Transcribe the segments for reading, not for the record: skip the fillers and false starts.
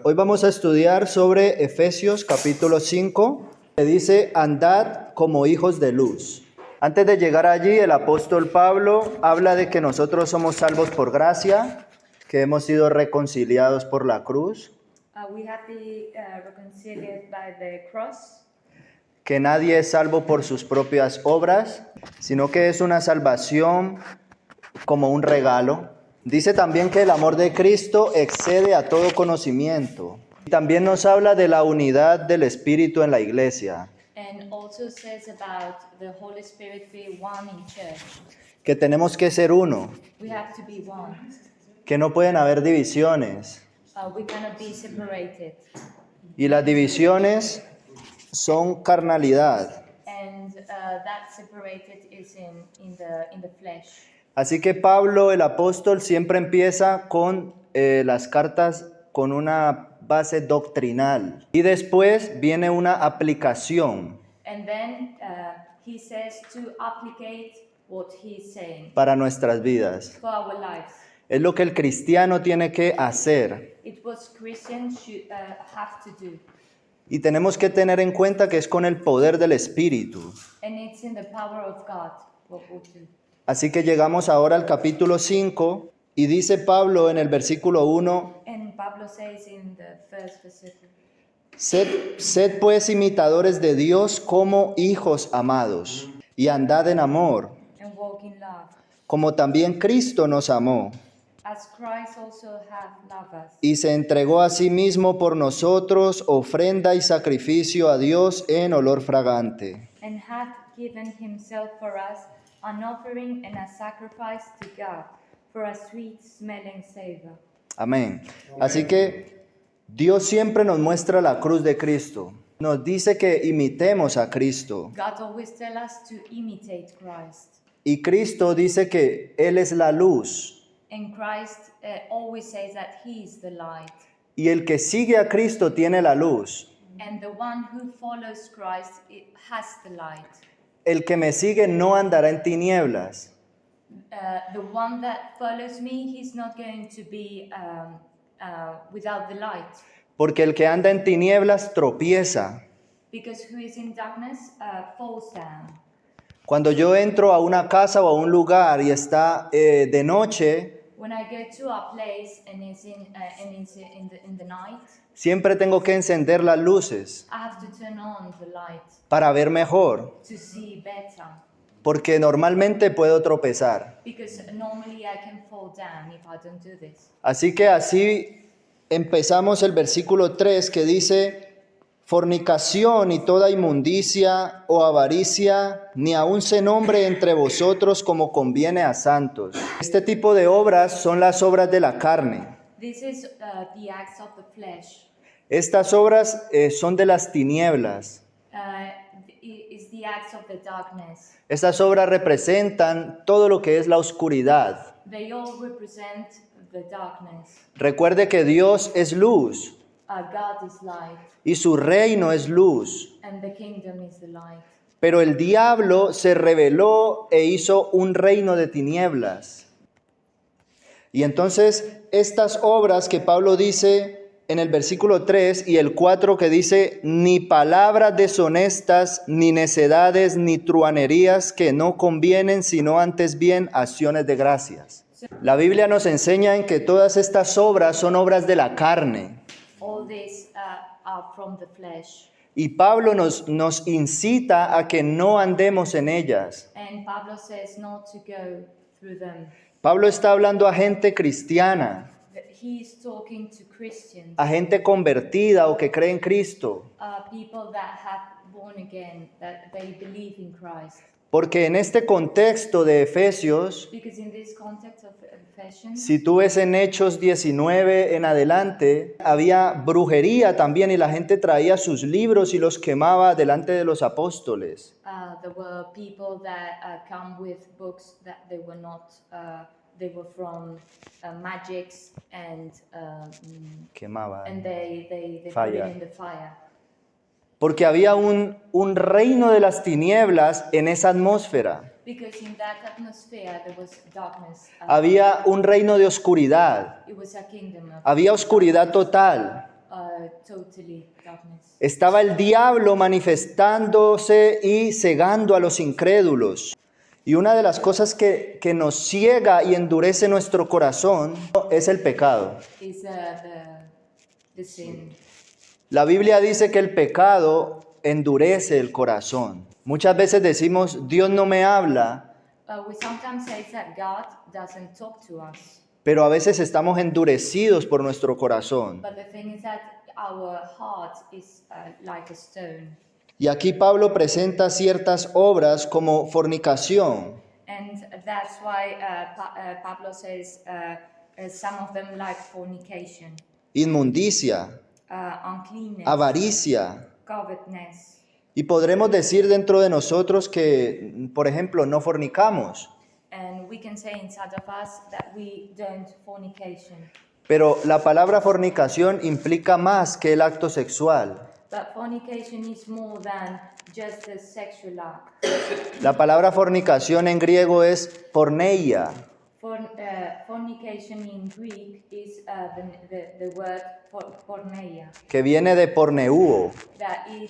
Hoy vamos a estudiar sobre Efesios capítulo 5, que dice, andad como hijos de luz. Antes de llegar allí, el apóstol Pablo habla de que nosotros somos salvos por gracia, que hemos sido reconciliados por la cruz, We have been reconciled by the cross, que nadie es salvo por sus propias obras, sino que es una salvación como un regalo. Dice también que el amor de Cristo excede a todo conocimiento. Y también nos habla de la unidad del Espíritu en la iglesia, and also says about the Holy Spirit be one in church. que tenemos que ser uno, We have to be one. que no pueden haber divisiones. We cannot be separated. Y las divisiones son carnalidad. And that separated is in the flesh. Así que Pablo, el apóstol, siempre empieza con las cartas con una base doctrinal. Y después viene una aplicación And then he says to applicate what he's saying para nuestras vidas. for our lives. Es lo que el cristiano tiene que hacer. It was Christians should have to do. Y tenemos que tener en cuenta que es con el poder del Espíritu. And it's in the power of God what we do. Así que llegamos ahora al capítulo 5 y dice Pablo en el versículo 1, And Pablo says in the first verse, sed pues imitadores de Dios como hijos amados y andad en amor, and walk in love, como también Cristo nos amó as Christ also hath loved us, y se entregó a sí mismo por nosotros, ofrenda y sacrificio a Dios en olor fragante. and hath given himself for us, an offering and a sacrifice to God, for a sweet-smelling savor. Amén. Así que Dios siempre nos muestra la cruz de Cristo. Nos dice que imitemos a Cristo. God always tells us to imitate Christ. Y Cristo dice que Él es la luz. And Christ always says that he is the light. Y el que sigue a Cristo tiene la luz. And the one who follows Christ has the light. El que me sigue no andará en tinieblas, The one that follows me, he's not going to be without the light. porque el que anda en tinieblas tropieza. Because who is in darkness falls down. Cuando yo entro a una casa o a un lugar y está de noche, When I go to a place and it's in the night, siempre tengo que encender las luces I have to turn on the light para ver mejor, to see better. porque normalmente puedo tropezar. Because normally I can fall down if I don't do this. Así que así empezamos el versículo 3 que dice, fornicación y toda inmundicia o avaricia, ni aun se nombre entre vosotros como conviene a santos. Este tipo de obras son las obras de la carne. This is the acts of the flesh. Estas obras son de las tinieblas. Is the acts of the darkness. Estas obras representan todo lo que es la oscuridad. They all represent the darkness. Recuerde que Dios es luz God is light, y su reino es luz. and the kingdom is the light. Pero el diablo se rebeló e hizo un reino de tinieblas. Y entonces estas obras que Pablo dice en el versículo 3 y el 4 que dice, ni palabras deshonestas, ni necedades, ni truanerías que no convienen, sino antes bien acciones de gracias. La Biblia nos enseña en que todas estas obras son obras de la carne. All these are from the flesh. Y Pablo nos incita a que no andemos en ellas. And Pablo says not to go through them. Pablo está hablando a gente cristiana, He is talking to Christians, a gente convertida o que cree en Cristo. people that have born again, that they believe in Christ. Porque en este contexto de Efesios, Because in this context of Ephesians, si tú ves en Hechos 19 en adelante, había brujería también y la gente traía sus libros y los quemaba delante de los apóstoles. there were people that come with books that they were not, they were from magics and Quemaba. they put Fire. it in the fire. Porque había un reino de las tinieblas en esa atmósfera. Because in that atmosphere there was darkness. Había un reino de oscuridad. It was a kingdom of Había oscuridad total. totally darkness. Estaba el diablo manifestándose y cegando a los incrédulos. Y una de las cosas que nos ciega y endurece nuestro corazón es el pecado. Is the sin. La Biblia dice que el pecado endurece el corazón. Muchas veces decimos, Dios no me habla, We sometimes say that God doesn't talk to us, pero a veces estamos endurecidos por nuestro corazón. but the thing is that our heart is like a stone. Y aquí Pablo presenta ciertas obras como fornicación, And that's why Pablo says some of them like fornication, inmundicia, uncleanness, avaricia. covetousness. Y podremos decir dentro de nosotros que, por ejemplo, no fornicamos, And we can say inside of us that we don't fornication. pero la palabra fornicación implica más que el acto sexual. But fornication is more than just a sexual act. La palabra fornicación en griego es porneia, Fornication in Greek is the word porneia, que viene de porneuo, that it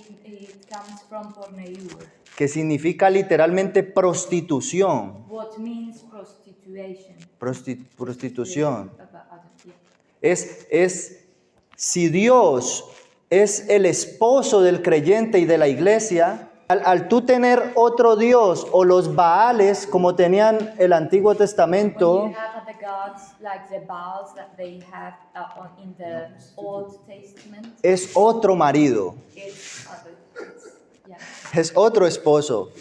comes from porneuo, que significa literalmente prostitución. what means prostitution. Prostitución. Yeah. Es si Dios es el esposo del creyente y de la iglesia, al tú tener otro Dios o los Baales como tenían el Antiguo When Testamento, you have other gods like the Baals that they have in the Old Testament, es otro marido, yeah. es otro esposo.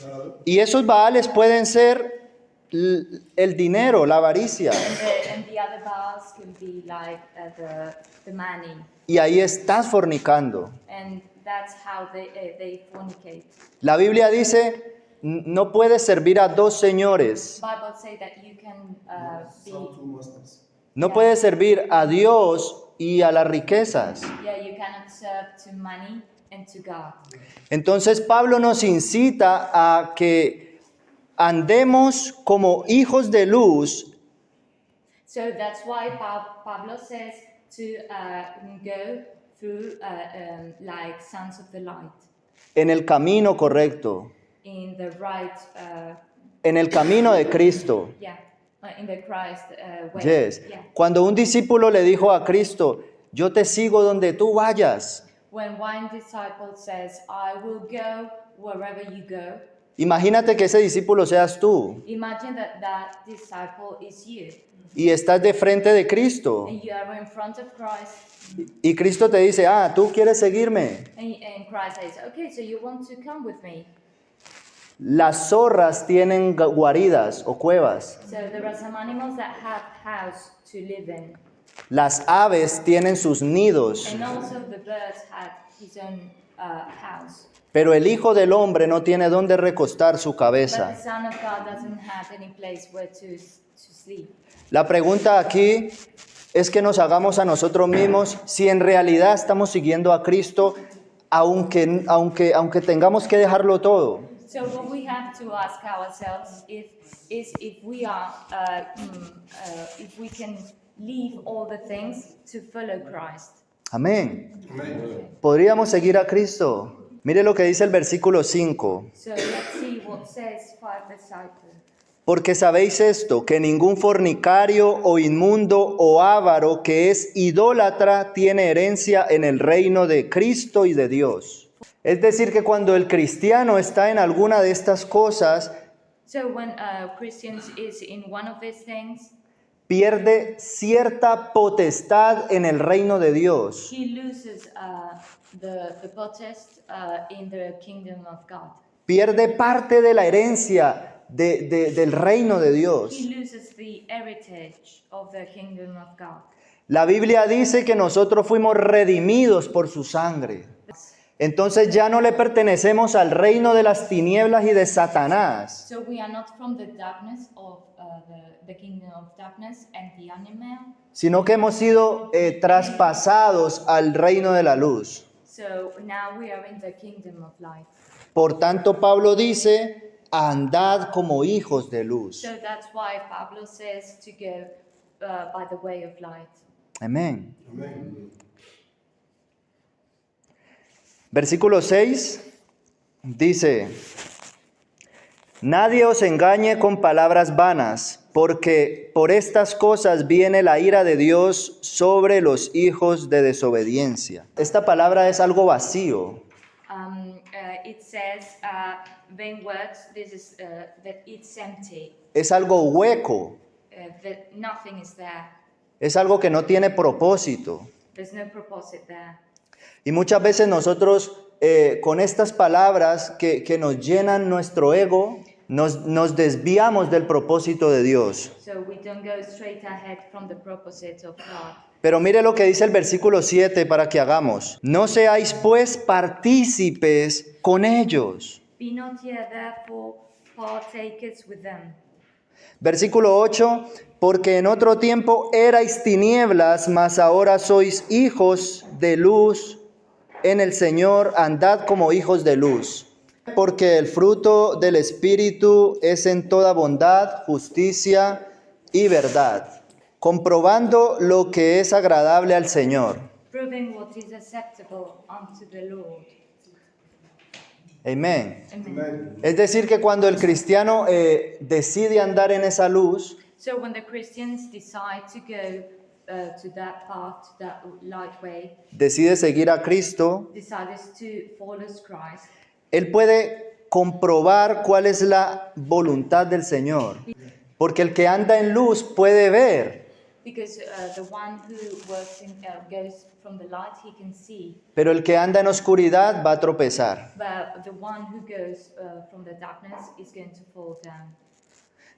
Y esos Baales pueden ser el dinero, la avaricia. And the other Baals can be like the money, Y ahí estás fornicando. and that's how they fornicate. La Biblia dice, no puedes servir a dos señores. Bible say that you can No puedes servir a Dios y a las riquezas. you cannot serve to money and to God. Entonces Pablo nos incita a que andemos como hijos de luz So that's why Pablo says to go through like sons of the light en el camino correcto, in the right, en el camino de Cristo. in the Christ way. Yes. Yeah. Cuando un discípulo le dijo a Cristo, yo te sigo donde tú vayas. When one disciple says, I will go wherever you go, Imagínate que ese discípulo seas tú imagine that disciple is you, y estás de frente de Cristo. and you are in front of Christ, Y Cristo te dice, tú quieres seguirme. and Christ says, okay, so you want to come with me. Las zorras tienen guaridas o cuevas. So there are some animals that have house to live in, Las aves tienen sus nidos. and also the birds have his own house. Pero el Hijo del Hombre no tiene dónde recostar su But the cabeza. Son of God doesn't have any place where to sleep. La pregunta aquí es que nos hagamos a nosotros mismos si en realidad estamos siguiendo a Cristo, aunque tengamos que dejarlo todo. So what we have to ask ourselves is if we are if we can leave all the things to follow Christ. Amén. ¿Podríamos seguir a Cristo? Mire lo que dice el versículo 5. So let's see what says 5 disciples. Porque sabéis esto, que ningún fornicario o inmundo o avaro que es idólatra tiene herencia en el reino de Cristo y de Dios. Es decir, que cuando el cristiano está en alguna de estas cosas, So when Christians is in one of these things, pierde cierta potestad en el reino de Dios. he loses the potest in the kingdom of God. Pierde parte de la herencia del reino de Dios. He loses the heritage of the kingdom of God. La Biblia dice que nosotros fuimos redimidos por su sangre. Entonces ya no le pertenecemos al reino de las tinieblas y de Satanás, So we are not from the darkness of the kingdom of darkness and the animal. sino que hemos sido traspasados al reino de la luz. So now we are in the kingdom of light. Por tanto, Pablo dice, andad como hijos de luz. So that's why Pablo says to go by the way of light. Amén. Versículo 6 dice, nadie os engañe con palabras vanas, porque por estas cosas viene la ira de Dios sobre los hijos de desobediencia. Esta palabra es algo vacío. It says vain words. This is that it's empty. Es algo hueco. That nothing is there. Es algo que no tiene propósito. There's no propósito there. Y muchas veces nosotros con estas palabras que nos llenan nuestro ego, nos desviamos del propósito de Dios. So we don't go straight ahead from the propósito of God. Pero mire lo que dice el versículo 7 para que hagamos. No seáis pues partícipes con ellos. Be not ye therefore partakers with them. Versículo 8, porque en otro tiempo erais tinieblas, mas ahora sois hijos de luz en el Señor, andad como hijos de luz. Porque el fruto del Espíritu es en toda bondad, justicia y verdad, comprobando lo que es agradable al Señor. Proving what is acceptable unto the Lord. Amén. Amen. Es decir, que cuando el cristiano decide andar en esa luz, So when the Christians decide to go to that path, to that light way, decide seguir a Cristo, decides to follow Christ, él puede comprobar cuál es la voluntad del Señor. Porque el que anda en luz puede ver, because the one who works goes from the light, he can see, pero el que anda en oscuridad va a tropezar. but the one who goes from the darkness is going to fall down.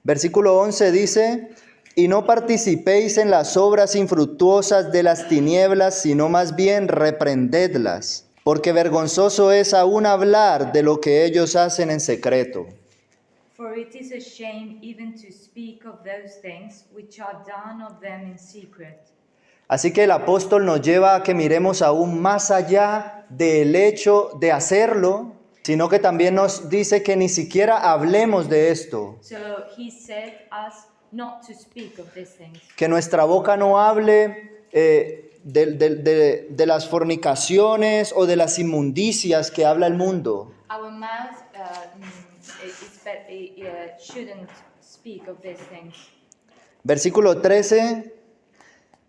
Versículo 11 dice, y no participéis en las obras infructuosas de las tinieblas, sino más bien reprendedlas, porque vergonzoso es aún hablar de lo que ellos hacen en secreto. For it is a shame even to speak of those things which are done of them in secret. Así que el apóstol nos lleva a que miremos aún más allá del hecho de hacerlo, sino que también nos dice que ni siquiera hablemos de esto, So he said us not to speak of these things. que nuestra boca no hable de las fornicaciones o de las inmundicias que habla el mundo. Our mouth shouldn't speak of these things. Versículo 13,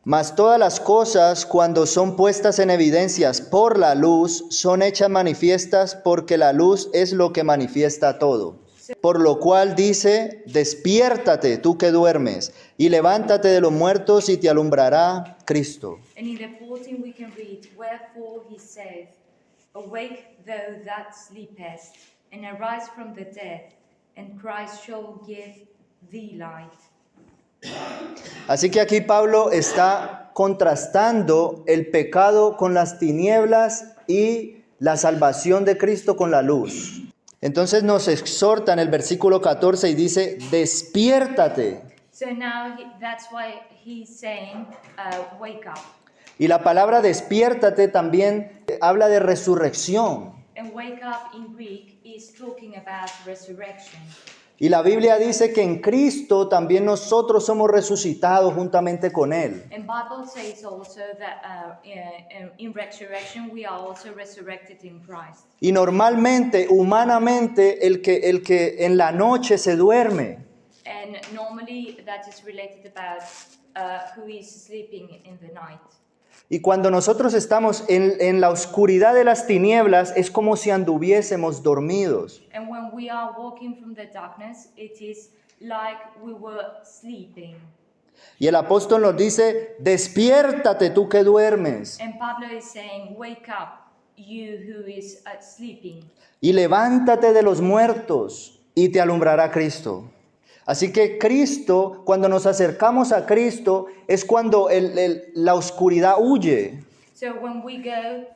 mas todas las cosas cuando son puestas en evidencias por la luz son hechas manifiestas porque la luz es lo que manifiesta todo. Por lo cual dice, despiértate tú que duermes y levántate de los muertos y te alumbrará Cristo. And in the 14 we can read, wherefore he saith, awake thou that sleepest, and arise from the dead, and Christ shall give thee light. Así que aquí Pablo está contrastando el pecado con las tinieblas y la salvación de Cristo con la luz. Entonces nos exhorta en el versículo 14 y dice, despiértate. So now that's why he's saying, wake up. Y la palabra despiértate también habla de resurrección. And wake up in Greek is talking about resurrection. Y la Biblia dice que en Cristo también nosotros somos resucitados juntamente con Él. And Bible says also that in resurrection we are also resurrected in Christ. Y normalmente, humanamente, el que en la noche se duerme, And normally that is related about who is sleeping in the night. y cuando nosotros estamos en la oscuridad de las tinieblas, es como si anduviésemos dormidos. And when we are walking from the darkness, it is like we were sleeping. Y el apóstol nos dice, despiértate tú que duermes, And Pablo is saying, wake up, you who is sleeping, y levántate de los muertos, y te alumbrará Cristo. Así que Cristo, cuando nos acercamos a Cristo, es cuando la oscuridad huye. So when we go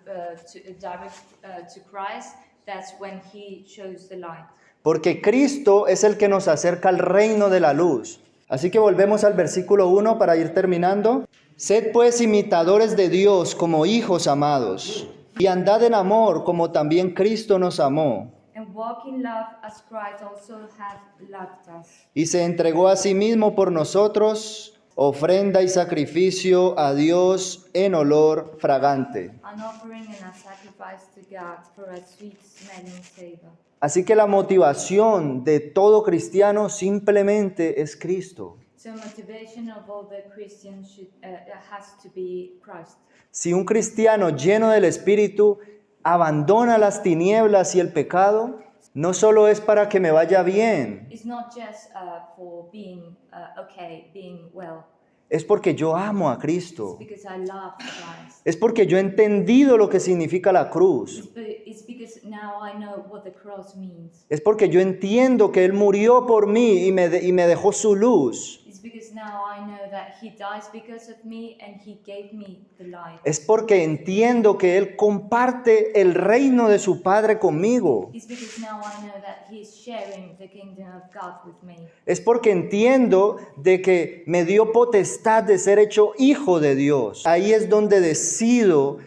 to Christ, that's when he shows the light. Porque Cristo es el que nos acerca al reino de la luz. Así que volvemos al versículo 1 para ir terminando. Sed pues imitadores de Dios como hijos amados, y andad en amor como también Cristo nos amó, And walk in love as Christ also hath loved us, y se entregó a sí mismo por nosotros, ofrenda y sacrificio a Dios en olor fragante. an offering and a sacrifice to God for a sweet smelling savor. Así que la motivación de todo cristiano simplemente es Cristo. So motivation of all the Christians has to be Christ. Si un cristiano lleno del Espíritu abandona las tinieblas y el pecado, no solo es para que me vaya bien, It's not just for being okay, being well. es porque yo amo a It's Cristo. because I love Christ. Es porque yo he entendido lo que significa la cruz. It's because now I know what the cross means. Es porque yo entiendo que Él murió por mí y me dejó su luz. It's because now I know that He dies because of me and He gave me the life. Es porque entiendo que Él comparte el reino de su Padre conmigo. It's because now I know that He is sharing the kingdom of God with me. Es porque entiendo de que me dio potestad de ser hecho hijo de Dios. Ahí es donde decido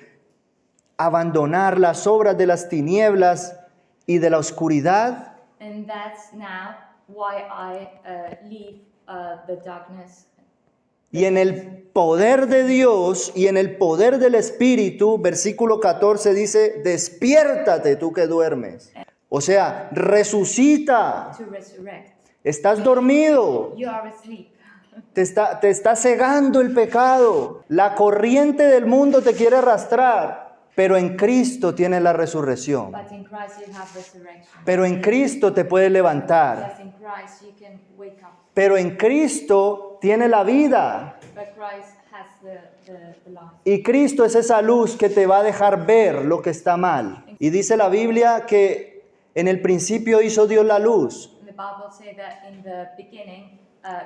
abandonar las obras de las tinieblas y de la oscuridad And that's now why I leave the darkness. y en el poder de Dios y en el poder del Espíritu, versículo 14 dice, despiértate tú que duermes. O sea, resucita. To resurrect. Estás dormido. You are asleep. Te está cegando el pecado. La corriente del mundo te quiere arrastrar, pero en Cristo tienes la resurrección. But in Christ you have resurrection. Pero en Cristo te puedes levantar. Yes, in Christ you can wake up. Pero en Cristo tiene la vida. But Christ has the life. Y Cristo es esa luz que te va a dejar ver lo que está mal. Y dice la Biblia que en el principio hizo Dios la luz, The Bible says that in the beginning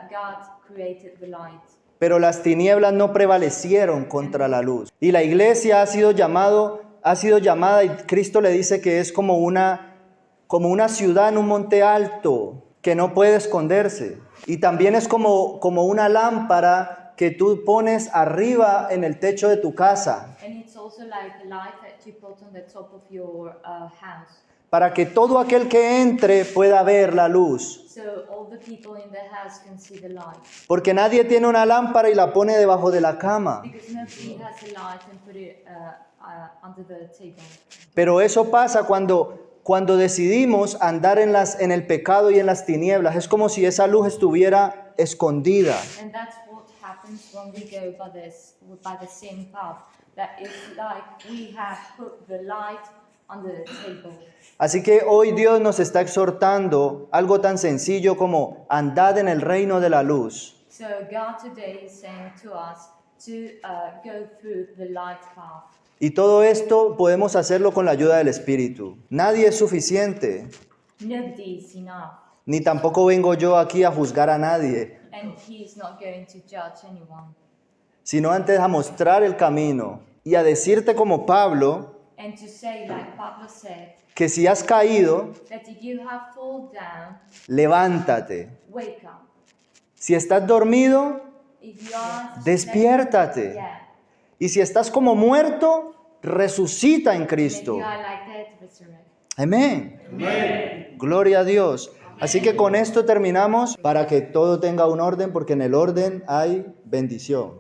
God created the light. pero las tinieblas no prevalecieron contra la luz. Y la iglesia ha sido llamada y Cristo le dice que es como una ciudad en un monte alto que no puede esconderse. Y también es como una lámpara que tú pones arriba en el techo de tu casa, And it's also like a light that you put on the top of your house. para que todo aquel que entre pueda ver la luz. So all the people in the house can see the light. Porque nadie tiene una lámpara y la pone debajo de la cama. Because nobody has a light and put it under the table. Pero eso pasa cuando decidimos andar en el pecado y en las tinieblas. Es como si esa luz estuviera escondida. And that's what happens when we go by the same path. That it's like we have put the light under the table. Así que hoy Dios nos está exhortando algo tan sencillo como andad en el reino de la luz. So God today is saying to us to go through the light path. Y todo esto podemos hacerlo con la ayuda del Espíritu. Nadie es suficiente, Nobody is enough. ni tampoco vengo yo aquí a juzgar a nadie, And He is not going to judge anyone. sino antes a mostrar el camino y a decirte como Pablo And to say, like Pablo said, que si has caído, that if you have fallen down, levántate. wake up. Si estás dormido, If you are despiértate. yeah. Y si estás como muerto, resucita en If Cristo. you are like that, resurrect. Amén. Gloria a Dios. Así que con esto terminamos para que todo tenga un orden, porque en el orden hay bendición.